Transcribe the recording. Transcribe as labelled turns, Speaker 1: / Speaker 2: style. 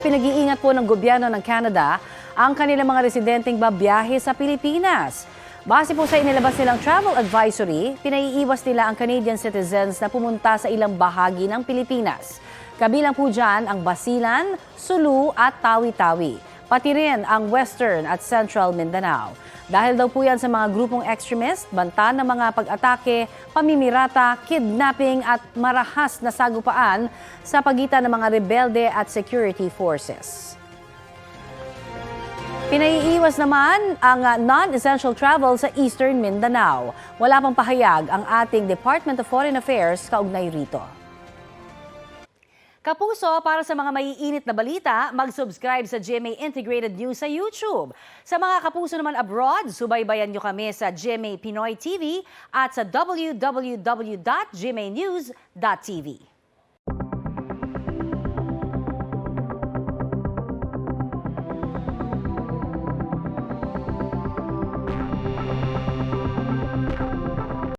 Speaker 1: Pinag-iingat po ng gobyerno ng Canada ang kanilang mga residenteng babiyahe sa Pilipinas. Base po sa inilabas nilang travel advisory, pinaiiwas nila ang Canadian citizens na pumunta sa ilang bahagi ng Pilipinas. Kabilang po dyan ang Basilan, Sulu at Tawi-Tawi, pati rin ang Western at Central Mindanao. Dahil daw po yan sa mga grupong extremist, banta ng mga pag-atake, pamimirata, kidnapping at marahas na sagupaan sa pagitan ng mga rebelde at security forces. Pinaiiwas naman ang non-essential travel sa Eastern Mindanao. Wala pang pahayag ang ating Department of Foreign Affairs kaugnay rito. Kapuso, para sa mga maiinit na balita, mag-subscribe sa GMA Integrated News sa YouTube. Sa mga kapuso naman abroad, subaybayan nyo kami sa GMA Pinoy TV at sa www.gmanews.tv.